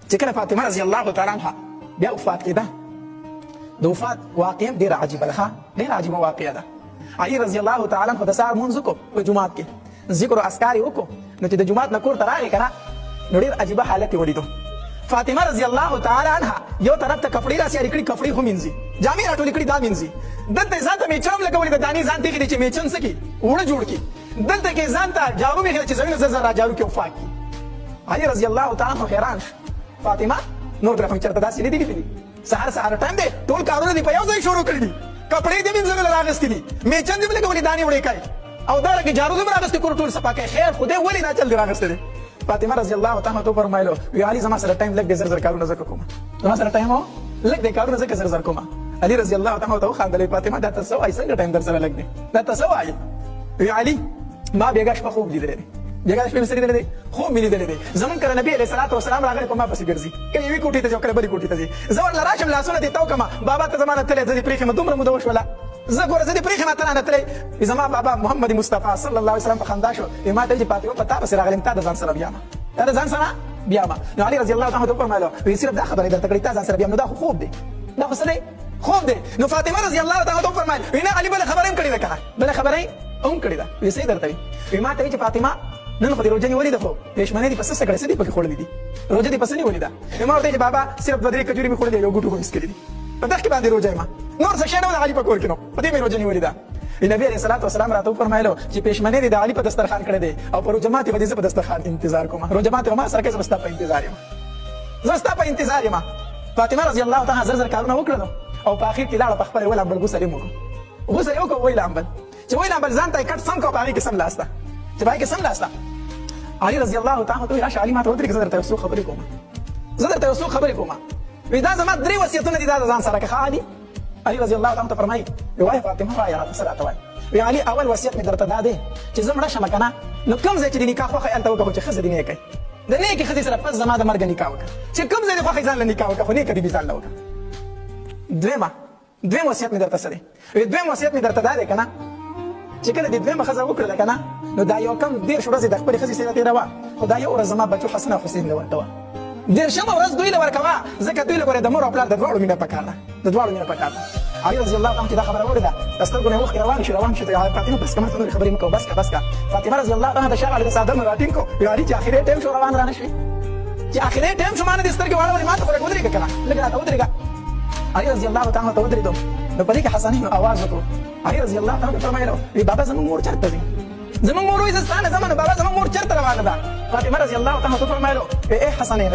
چې کله فاطمه رضی الله تعالی عنها بیا وفات کېده د وفات واقعه ډېره عجیبه ده ډېره عجیبه واقعه ده علي رضی الله تعالی عنه د سهار لمونځ وکړو په جومات کې ذکر او اذکار یې وکړو نو چې د جومات نه کور ته راغی که نه نو ډېر عجیبه حالت یې ولیدو فاطمه رضی الله تعالی عنها یو طرف ته کپړې راسیارې کړي کپړې خو مینځي جامې راټولې کړي دا مینځي دلته یې ځان ته میچن هم لګولې د دانې ځان تېښې دی چې میچن څه کړي اوړه جوړ کړي دلته کې ځان ته جارو مې چې زوینه زر زر را جارو کړي او پاک کړي علي رضی الله تعالی عنه حیران شو فاطمه نور طرف مې چېرته داسې نه دي لیدلي سهار ټایم دی ټول کارونه دي په یو ځای شروع کړي دي کپړې دې مینځلو راغستې دي میچن دې لګولې دانې وړې کړي او دارنګې جارو دې راغستې کور ټول صفا کوي خیر خو دې ولې دا چل دې راغستې دی فاطمه رضی الله تعالی عنها فرمایلو وی علي زما سره ټایم لګ دې زر زر کارونه زه کوم زما سره ټایم لګ دې کارونه زه زر زر کوم علي رضی الله تعالی عنه وخندلې فاطمه دا ته څه وایي څنګه ټایم در سره لګ دې دا ته څه وایي وی علي ما بیګا شپه خوب لیدلی دی بیګا شپه مې څه لیدلی دی خوب مې لیدلی دی زمونږ کله نبي علیه الصلاة والسلام راغلی په ما پسې ګرځي کله یوې کوټې ته ځي او کله بلې کوټې ته ځي زه ورله راشم لاسونه دې تاو کړم بابا ته زما نه تللی زه دې پرېښې یم دومره موده وشوله زه ګوره زه دې پرېښې یم ته رانه تللی زما بابا محمد مصطفی صلی الله علیه وسلم په خندا شو ما ته ویل چې فاطمه په تا پسې راغلم تا د ځان سره بیامه تا د ځان سره بیامه نو علي رضی الله تعالی عنه وفرمایلو وی صرف دا خبرې درته کړې تا ځان سره بیام نو دا خو خوب دی دا خو څه دی خوب دی نو فاطمه رضی الله تعالی عنها وفرمایل وی نه علي بله خبره هم کړې ده که نه بله خبره هم کړې ده وی څه یې درته وی ما ته وی چې فاطمه نن خو دې روژه نیولې ده خو پېشمنۍ دې په څه څه کړې څه دې پکې خوړلې دي روژه دې په څه نیولې ده ما ورته ویل چې بابا صرف دوه درې کجورې مې خوړلې یو ګوټو خو مې څکلي دي په دغه کې باندې روژه یم نور څه شی نه و د علي په کور کې نو په دې مې روژه نیولې ده نبی علیه الصلاة والسلام راته وفرمایلو چې پېشمنۍ دې د علي په دسترخوان کړی دی او په روژه ماتې به دې زه په دسترخوان انتظار کوم روژه ماتې به ما سره کوې زه به ستا په انتظار یم زه ستا په انتظار یم فاطمه رضی الله تعالی زر زر کارونه وکړل او په اخر کې لاړه په خپله ولامبل غسل یې وکړو غسل یې وکړو وی لامبل چې وی لامبل ځان ته یې کټ سم کړو په هغې کې سم لاسته چې په هغې کې سم لاسته علي رضی الله تعالی ته وی راشه علي ما ته ودرېږه زه درته یو څو خبرې کوم زه درته یو څو خبرې کوم وی دا زما 3 وصیتونه دي دا د ځان سره که ښه علي رضی الله تعالی ته فرمایي وایه فاطمه وایه راته څه راته وایه وی علي اول وصیت مې درته دا دی چې زه مړه شمه که نه نو کوم ځای چې د نکاح خوښه هلته وکړه خو چې ښځه دې نیکه د نیکې ښځې سره پس زما د مرګه نکاح وکړه چې کوم ځای دې خوښه ځان له نکاح وکړه خو نیکه بېبي ځان له وکړه دویم وصیت مې درته څه دی وی دویم وصیت مې درته دا دی که نه چې کله دې دویمه ښځه وکړله که نه نو دا یو کم 10 ورځې د خپلې ښځې سره تېروه خو دا یو ورځ زما بچو حسن او حسین له ورکوه 10مه ورځ دوی له ورکوه ځکه دوی له ګورې د مور او پلار د دواړو مینه پکار ده د دواړو مینه پکار ده علي رضی الله عنه چې دا خبره اورېده د سترګو نه یې اوښکې روان شو فاطمه بس که ما ته نورې خبرې مه کوه بس که فاطمه رضی الله عنه د شاه علي د څادر نه راټینګ کړو وی علي چې اخري ټایم شو روان رانه شوې چې اخري ټایم شو ما نه دې سترګې واړولې ما ته خو لږ ودرېږه که نه لږ راته ودرېږه علي رضی الله تعالی ته ودرېدو نو په دې کې حسنین اواز وکړو علي رضی الله تعالی فرمایلو وی بابا زموږ مور چېرته ځي زموږ مور وایي زه ستا نه ځم نو بابا زموږ مور چېرته روانه ده فاطمه رضی الله تعالی ته فرمایلو ای حسنین